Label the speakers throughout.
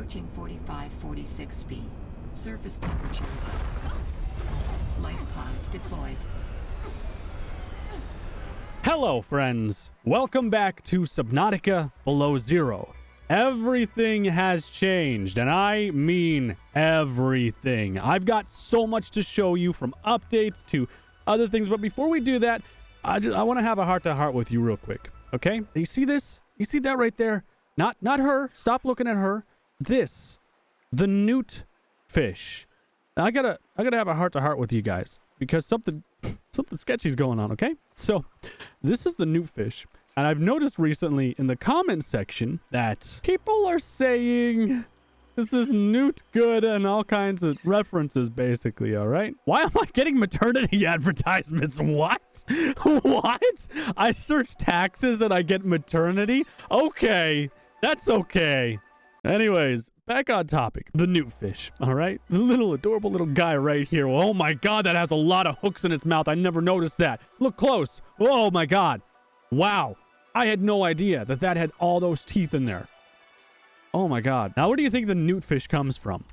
Speaker 1: Approaching 45-46 feet. Surface temperatures. Life pod deployed.
Speaker 2: Hello, friends. Welcome back to Subnautica Below Zero. Everything has changed, and I mean everything. I've got so much to show you, from updates to other things, but before we do that, I want to have a heart-to-heart with you real quick, okay? You see this? You see that right there? Not her. Stop looking at her. This, the Newt Fish. Now, I gotta have a heart-to-heart with you guys because something sketchy's going on, okay? So, this is the Newt Fish. And I've noticed recently in the comments section that people are saying this is Newt good and all kinds of references, basically, all right? Why am I getting maternity advertisements? What? What? I search taxes and I get maternity? Okay, that's okay. Anyways, back on topic. The Newt Fish, all right? The little adorable little guy right here. Oh my God, that has a lot of hooks in its mouth. I never noticed that. Look close. Oh my God. Wow. I had no idea that had all those teeth in there. Oh my God. Now, where do you think the Newt Fish comes from?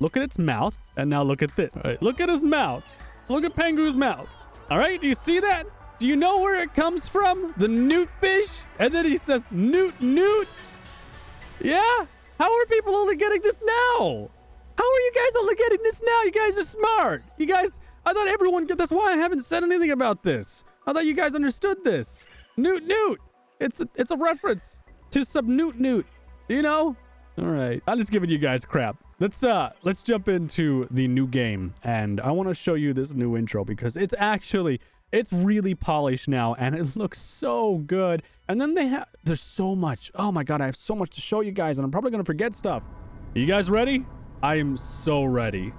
Speaker 2: Look at its mouth, and now look at this. All right, look at his mouth. Look at Pengu's mouth. All right, do you see that? Do you know where it comes from? The Newt Fish? And then he says, Newt, Newt. Yeah? How are people only getting this now? How are you guys only getting this now? You guys are smart. You guys, I thought everyone get this. Why I haven't said anything about this? I thought you guys understood this. Newt, Newt. It's a reference to Subnautica, you know? All right, I'm just giving you guys crap. Let's jump into the new game, and I want to show you this new intro because it's really polished now, and it looks so good. And then there's so much. Oh my God, I have so much to show you guys, and I'm probably gonna forget stuff. Are you guys ready? I am so ready.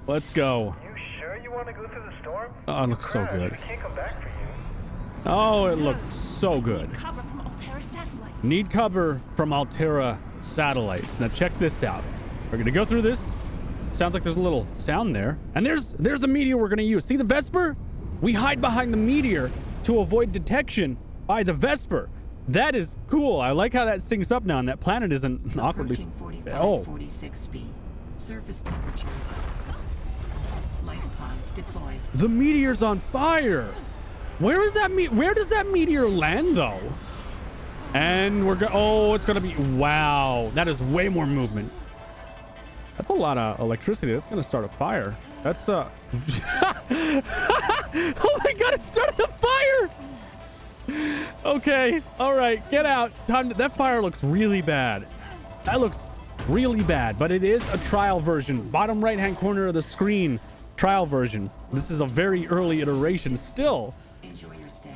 Speaker 2: Let's go.
Speaker 3: You sure you want to go through the storm?
Speaker 2: Oh, it looks so good.
Speaker 3: We can't come back for you.
Speaker 2: Oh, it looks so good. Need cover from Altera satellites. Now check this out. We're gonna go through this. Sounds like there's a little sound there. And there's the meteor we're gonna use. See the Vesper? We hide behind the meteor to avoid detection by the Vesper. That is cool. I like how that syncs up now, and that planet isn't awkwardly.
Speaker 1: 45-46 feet. Surface temperatures. Life pod deployed.
Speaker 2: The meteor's on fire. Where is that where does that meteor land though? And it's gonna be, wow, that is way more movement. That's a lot of electricity. That's gonna start a fire. That's oh my God, it started a fire. Okay, all right, get out. That fire looks really bad. That looks really bad, but it is a trial version. Bottom right hand corner of the screen, trial version. This is a very early iteration still.
Speaker 1: Enjoy your stay.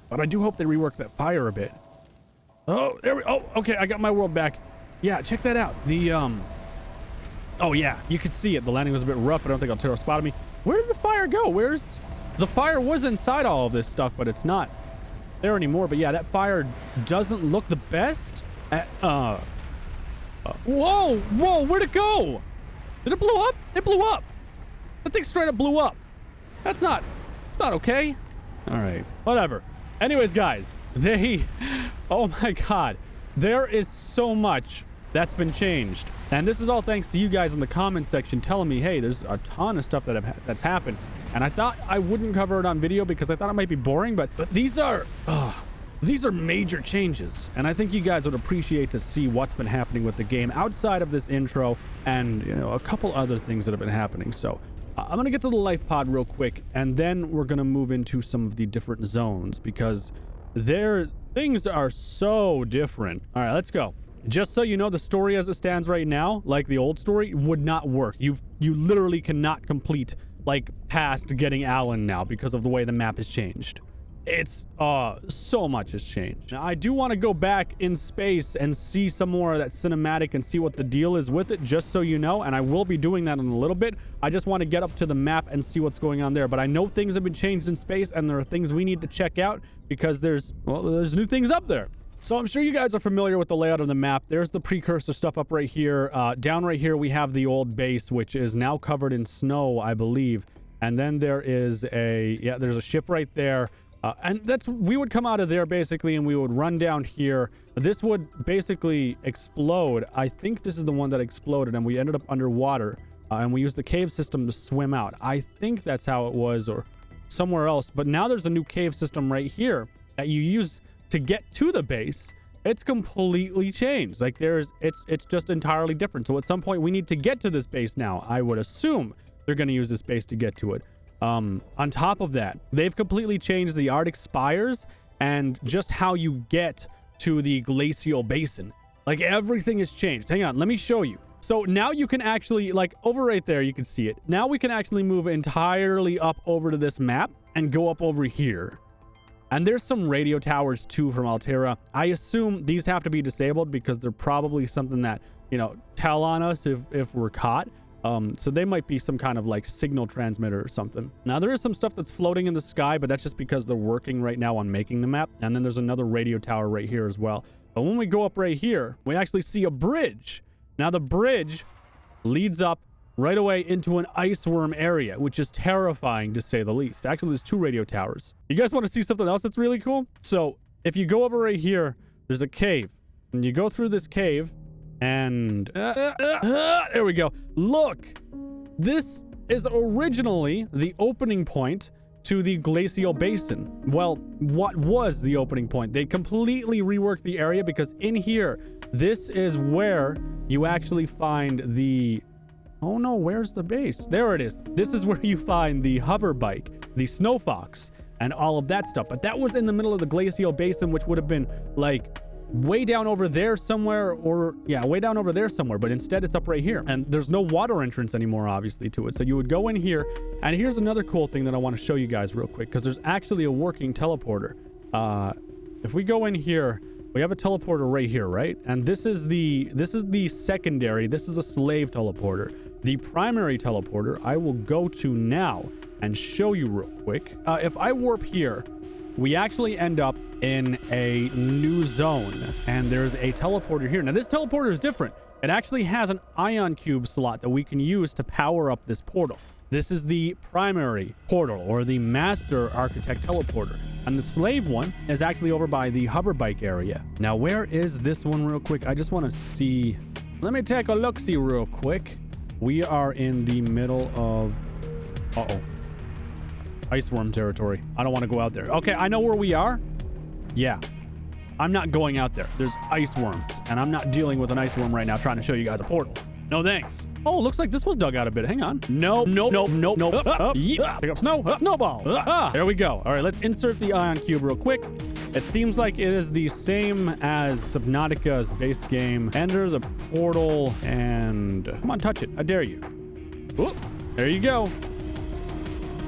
Speaker 2: But I do hope they rework that fire a bit. Oh, okay, I got my world back. Yeah, check that out. Oh yeah, you could see it. The landing was a bit rough. I don't think Altera spotted me. Where did the fire go? The fire was inside all of this stuff, but it's not there anymore. But yeah, that fire doesn't look the best. Whoa, where'd it go? Did it blow up? It blew up. That thing straight up blew up. It's not okay. All right, whatever. Anyways, guys, oh my God, there is so much that's been changed. And this is all thanks to you guys in the comments section telling me, hey, there's a ton of stuff that's happened. And I thought I wouldn't cover it on video because I thought it might be boring, but these are major changes. And I think you guys would appreciate to see what's been happening with the game outside of this intro and, you know, a couple other things that have been happening. So I'm going to get to the life pod real quick, and then we're going to move into some of the different zones because things are so different. All right, let's go. Just so you know, the story as it stands right now, like the old story, would not work. You literally cannot complete like past getting Alan now because of the way the map has changed. It's so much has changed. Now, I do want to go back in space and see some more of that cinematic and see what the deal is with it, just so you know, and I will be doing that in a little bit. I just want to get up to the map and see what's going on there, but I know things have been changed in space and there are things we need to check out because there's new things up there. So I'm sure you guys are familiar with the layout of the map. There's the precursor stuff up right here. Down right here we have the old base, which is now covered in snow, I believe. And then there is there's a ship right there. And we would come out of there basically, and we would run down here. This would basically explode. I think this is the one that exploded, and we ended up underwater. And we used the cave system to swim out. I think that's how it was, or somewhere else. But now there's a new cave system right here that you use to get to the base. It's completely changed. Like it's just entirely different. So at some point we need to get to this base now. I would assume they're going to use this base to get to it. On top of that, they've completely changed the Arctic spires and just how you get to the glacial basin. Like everything has changed. Hang on, let me show you. So now you can actually, like over right there, you can see it. Now we can actually move entirely up over to this map and go up over here. And there's some radio towers too from Altera. I assume these have to be disabled because they're probably something that, you know, tell on us if we're caught. So they might be some kind of like signal transmitter or something. Now there is some stuff that's floating in the sky, but that's just because they're working right now on making the map. And then there's another radio tower right here as well. But when we go up right here, we actually see a bridge. Now the bridge leads up right away into an ice worm area, which is terrifying to say the least. Actually, there's 2 radio towers. You guys want to see something else that's really cool? So if you go over right here, there's a cave. And you go through this cave and there we go. Look, this is originally the opening point to the glacial basin. Well, what was the opening point? They completely reworked the area because in here, this is where you actually find the... Oh no, where's the base? There it is. This is where you find the hover bike, the snow fox, and all of that stuff. But that was in the middle of the glacial basin, which would have been like way down over there somewhere, or yeah, way down over there somewhere. But instead it's up right here. And there's no water entrance anymore, obviously, to it. So you would go in here. And here's another cool thing that I want to show you guys real quick, because there's actually a working teleporter. If we go in here, we have a teleporter right here, right? And this is the secondary. This is a slave teleporter. The primary teleporter I will go to now and show you real quick. If I warp here, we actually end up in a new zone, and there's a teleporter here. Now this teleporter is different. It actually has an ion cube slot that we can use to power up this portal. This is the primary portal, or the master architect teleporter. And the slave one is actually over by the hover bike area. Now, where is this one real quick? I just want to see. Let me take a look-see real quick. We are in the middle of... Uh-oh. Ice worm territory. I don't want to go out there. Okay, I know where we are. Yeah. I'm not going out there. There's ice worms, and I'm not dealing with an ice worm right now trying to show you guys a portal. No thanks. Oh, looks like this was dug out a bit. Hang on. No. Yeah. Pick up snow. Snowball. There we go. All right, let's insert the ion cube real quick. It seems like it is the same as Subnautica's base game. Enter the portal and... Come on, touch it. I dare you. Oop. There you go.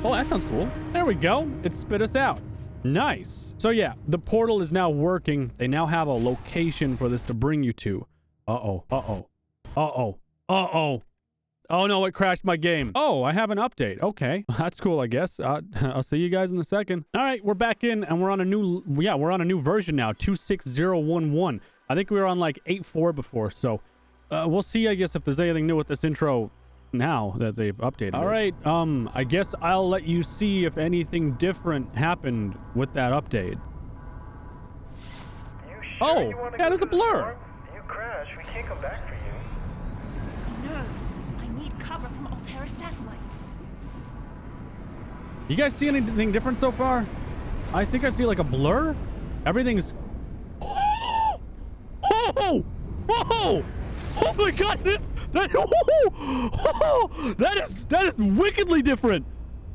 Speaker 2: Oh, that sounds cool. There we go. It spit us out. Nice. So yeah, the portal is now working. They now have a location for this to bring you to. Uh-oh. Uh-oh. Uh-oh. Uh-oh. Oh no, it crashed my game. Oh, I have an update. Okay. That's cool, I guess. I'll see you guys in a second. All right, we're back in and we're on a new version now, 26011. I think we were on like 8.4 before, so we'll see, I guess, if there's anything new with this intro now that they've updated. All right, I guess I'll let you see if anything different happened with that update. Oh, yeah, there's a blur.
Speaker 3: You crashed. We can't come back for you.
Speaker 4: No, I need cover from Altera satellites.
Speaker 2: You guys see anything different so far? I think I see like a blur. Everything's... Oh! Oh! Oh! Oh my god! That is wickedly different.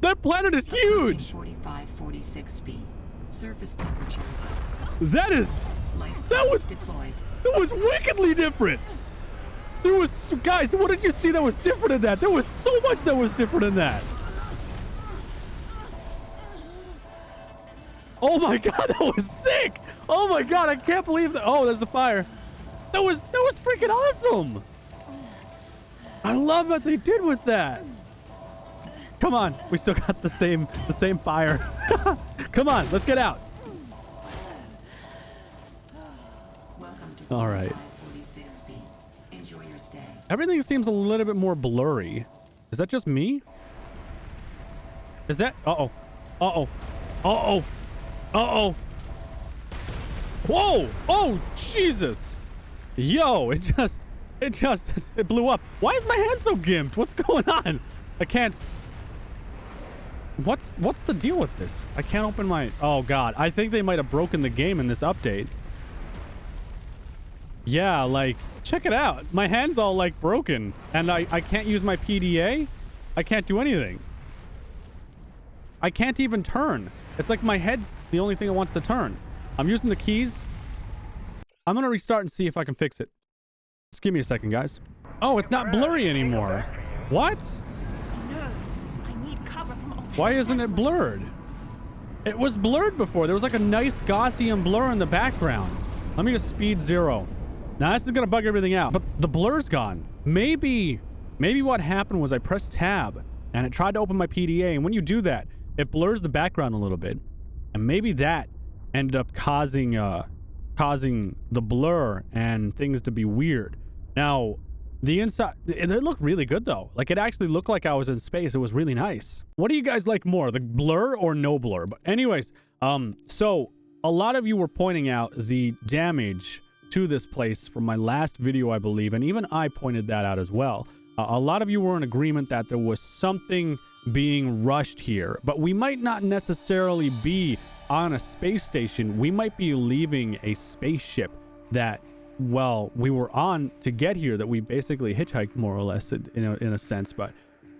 Speaker 2: That planet is huge.
Speaker 1: 45-46 speed. Surface temperatures.
Speaker 2: That was
Speaker 1: deployed.
Speaker 2: It was wickedly different. There was, guys, what did you see that was different in that? There was so much that was different in that. Oh my god, that was sick. Oh my god, I can't believe that. Oh, there's the fire. That was freaking awesome. I love what they did with that. Come on, we still got the same fire. Come on, let's get out.
Speaker 1: Welcome to
Speaker 2: All right.
Speaker 1: 46 speed. Enjoy your stay.
Speaker 2: Everything seems a little bit more blurry. Is that just me? Is that... Uh-oh. Uh-oh. Uh-oh. Uh-oh. Whoa! Oh, Jesus! Yo, it blew up. Why is my hand so gimped? What's going on? I can't... What's the deal with this? I can't open my... Oh, God. I think they might have broken the game in this update. Yeah, like, check it out. My hand's all, like, broken. And I can't use my PDA. I can't do anything. I can't even turn. It's like my head's the only thing it wants to turn. I'm using the keys. I'm gonna restart and see if I can fix it. Just give me a second, guys. Oh, it's not blurry anymore. What?
Speaker 4: No, I need cover from Altera
Speaker 2: Why isn't it
Speaker 4: satellites.
Speaker 2: blurred? It was blurred before. There was like a nice Gaussian blur in the background. Let me just speed 0. Now this is gonna bug everything out, but the blur's gone. Maybe what happened was I pressed tab and it tried to open my PDA, and when you do that, it blurs the background a little bit, and maybe that ended up causing the blur and things to be weird. Now, the inside, it looked really good though. Like, it actually looked like I was in space. It was really nice. What do you guys like more, the blur or no blur? But anyways, so a lot of you were pointing out the damage to this place from my last video, I believe, and even I pointed that out as well. A lot of you were in agreement that there was something being rushed here, but we might not necessarily be on a space station. We might be leaving a spaceship that, well, we were on to get here, that we basically hitchhiked more or less in a sense. But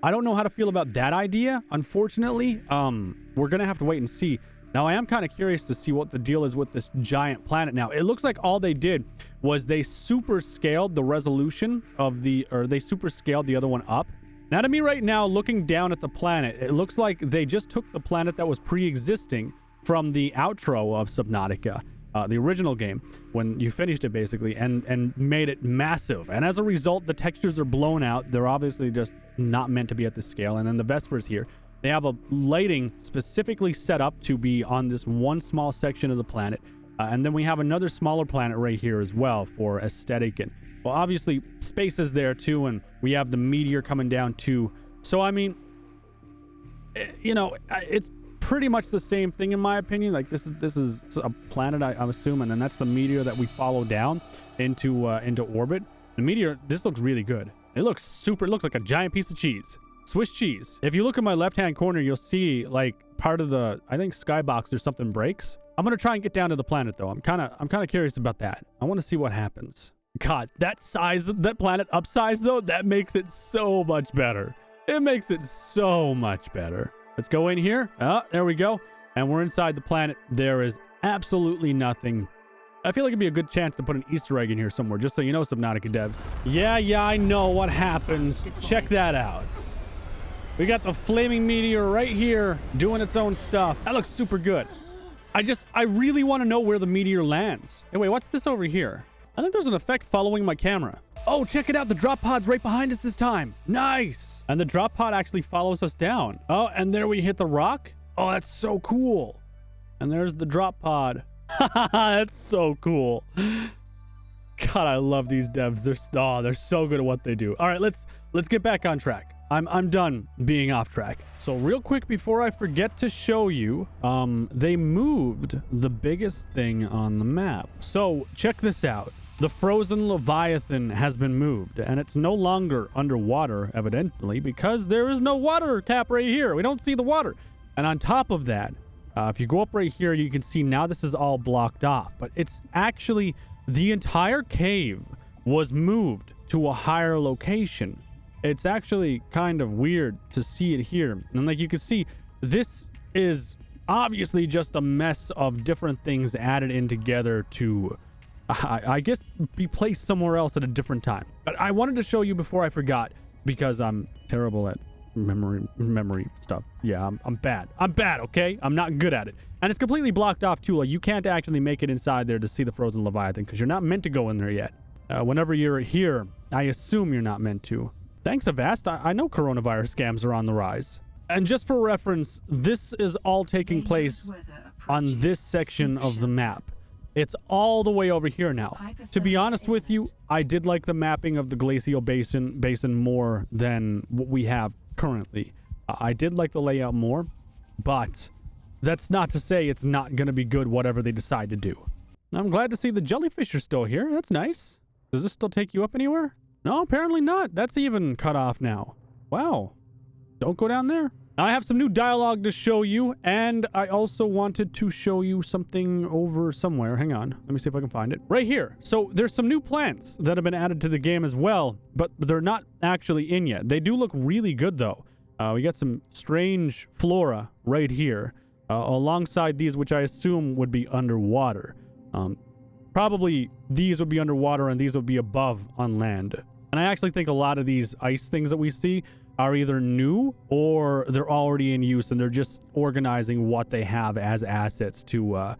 Speaker 2: I don't know how to feel about that idea, unfortunately. We're gonna have to wait and see. Now, I am kind of curious to see what the deal is with this giant planet. Now, it looks like all they did was they super scaled the resolution of they super scaled the other one up. Now, to me right now, looking down at the planet, it looks like they just took the planet that was pre-existing from the outro of Subnautica, the original game, when you finished it basically, and made it massive. And as a result, the textures are blown out. They're obviously just not meant to be at this scale. And then the Vespers here, they have a lighting specifically set up to be on this one small section of the planet. And then we have another smaller planet right here as well for aesthetic. And, well, obviously space is there too, and we have the meteor coming down too. So, I mean, you know, it's pretty much the same thing in my opinion. Like, this is a planet, I'm assuming, and that's the meteor that we follow down into orbit. The meteor, this looks really good. It looks like a giant piece of cheese. Swiss cheese. If you look in my left-hand corner, you'll see like part of the, I think, skybox or something breaks. I'm gonna try and get down to the planet though. I'm kind of curious about that. I want to see what happens. God, that size, that planet upsize though, that makes it so much better. It makes it so much better. Let's go in here. Oh, there we go. And we're inside the planet. There is absolutely nothing. I feel like it'd be a good chance to put an Easter egg in here somewhere, just so you know, Subnautica devs. Yeah, I know what happens. Check that out. We got the flaming meteor right here doing its own stuff. That looks super good. I really want to know where the meteor lands. Hey, wait, what's this over here? I think there's an effect following my camera. Oh, check it out. The drop pod's right behind us this time. Nice. And the drop pod actually follows us down. Oh, and there we hit the rock. Oh, that's so cool. And there's the drop pod. That's so cool. God, I love these devs. They're so good at what they do. All right, let's get back on track. I'm done being off track. So real quick before I forget to show you, they moved the biggest thing on the map. So check this out. The frozen Leviathan has been moved, and it's no longer underwater, evidently, because there is no water tap right here. We don't see the water. And on top of that, if you go up right here, you can see now this is all blocked off, but it's actually the entire cave was moved to a higher location. It's actually kind of weird to see it here. And like you can see, this is obviously just a mess of different things added in together to, I guess, be placed somewhere else at a different time. But I wanted to show you before I forgot, because I'm terrible at memory stuff. Yeah, I'm bad. I'm bad, okay? I'm not good at it. And it's completely blocked off too. Like, you can't actually make it inside there to see the frozen Leviathan, because you're not meant to go in there yet. Whenever you're here, I assume you're not meant to. Thanks, Avast. I know coronavirus scams are on the rise. And just for reference, this is all taking place on this section of the map. It's all the way over here now. To be honest with you, I did like the mapping of the glacial basin more than what we have currently. I did like the layout more, but that's not to say it's not going to be good whatever they decide to do. I'm glad to see the jellyfish are still here. That's nice. Does this still take you up anywhere? No, apparently not. That's even cut off now. Wow. Don't go down there. I have some new dialogue to show you, and I also wanted to show you something over somewhere. Hang on. Let me see if I can find it. Right here. So there's some new plants that have been added to the game as well, but they're not actually in yet. They do look really good, though. We got some strange flora right here, alongside these, which I assume would be underwater. Probably these would be underwater and these would be above on land. And I actually think a lot of these ice things that we see are either new or they're already in use and they're just organizing what they have as assets to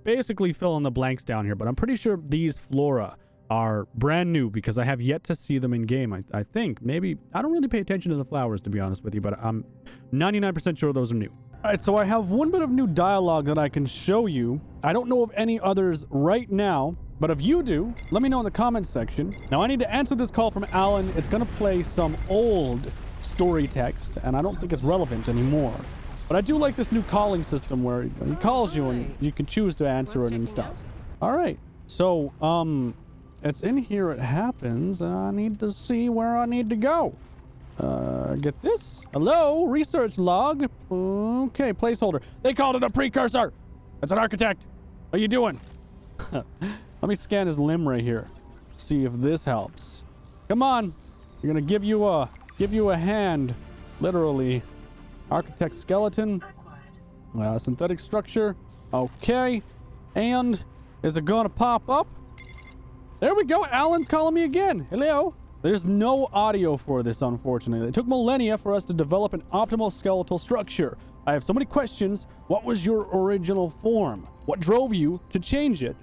Speaker 2: basically fill in the blanks down here. But I'm pretty sure these flora are brand new because I have yet to see them in game. I think maybe I don't really pay attention to the flowers, to be honest with you, but I'm 99% sure those are new. All right, so I have one bit of new dialogue that I can show you. I don't know of any others right now, but if you do, let me know in the comments section. Now I need to answer this call from Alan. It's going to play some old story text, and I don't think it's relevant anymore. But I do like this new calling system where he calls you and you can choose to answer it and stuff. All right, so it's in here. It happens. I need to see where I need to go. Get this. Hello, research log. Okay, placeholder. They called it a precursor. That's an architect. What are you doing? Let me scan his limb right here. See if this helps. Come on. You're gonna give you a hand, literally. Architect skeleton. Synthetic structure. Okay. And is it gonna pop up? There we go. Alan's calling me again. Hello. There's no audio for this, unfortunately. It took millennia for us to develop an optimal skeletal structure. I have so many questions. What was your original form? What drove you to change it?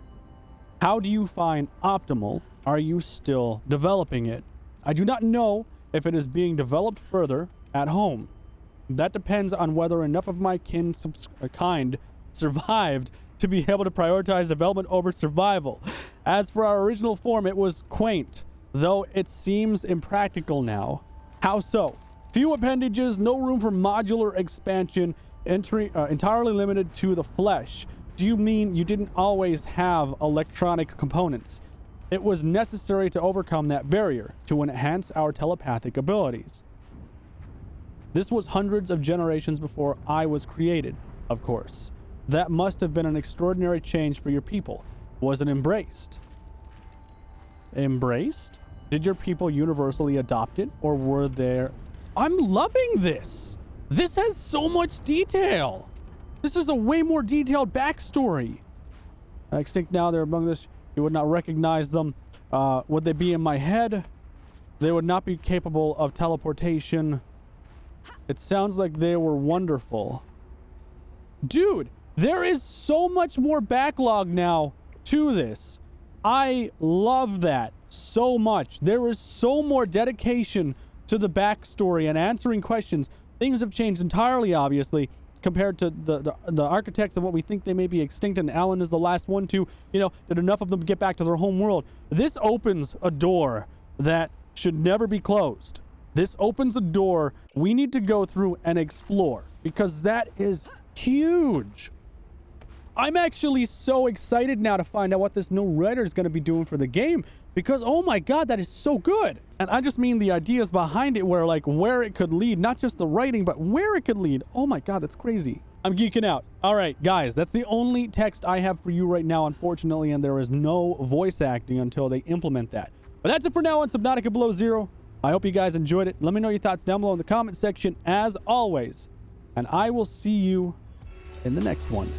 Speaker 2: How do you find optimal? Are you still developing it? I do not know if it is being developed further at home. That depends on whether enough of my kind survived to be able to prioritize development over survival. As for our original form, it was quaint, though it seems impractical now. How so? Few appendages, no room for modular expansion, entirely limited to the flesh. Do you mean you didn't always have electronic components? It was necessary to overcome that barrier to enhance our telepathic abilities. This was hundreds of generations before I was created, of course. That must have been an extraordinary change for your people. Was it embraced? Embraced? Did your people universally adopt it, or were there... I'm loving this! This has so much detail! This is a way more detailed backstory. Extinct now, they're among us. You would not recognize them. Would they be in my head? They would not be capable of teleportation. It sounds like they were wonderful. Dude, there is so much more backlog now to this. I love that so much. There is so more dedication to the backstory and answering questions. Things have changed entirely, obviously, compared to the architects of what we think they may be extinct, and Alan is the last one to, did enough of them get back to their home world. This opens a door that should never be closed. This opens a door we need to go through and explore, because that is huge. I'm actually so excited now to find out what this new writer is going to be doing for the game, because oh my god, that is so good. And I just mean the ideas behind it, where it could lead, not just the writing, but where it could lead. Oh my god, that's crazy. I'm geeking out. All right, guys, that's the only text I have for you right now, unfortunately, and there is no voice acting until they implement that. But that's it for now on Subnautica Below Zero. I hope you guys enjoyed it. Let me know your thoughts down below in the comment section, as always, and I will see you in the next one.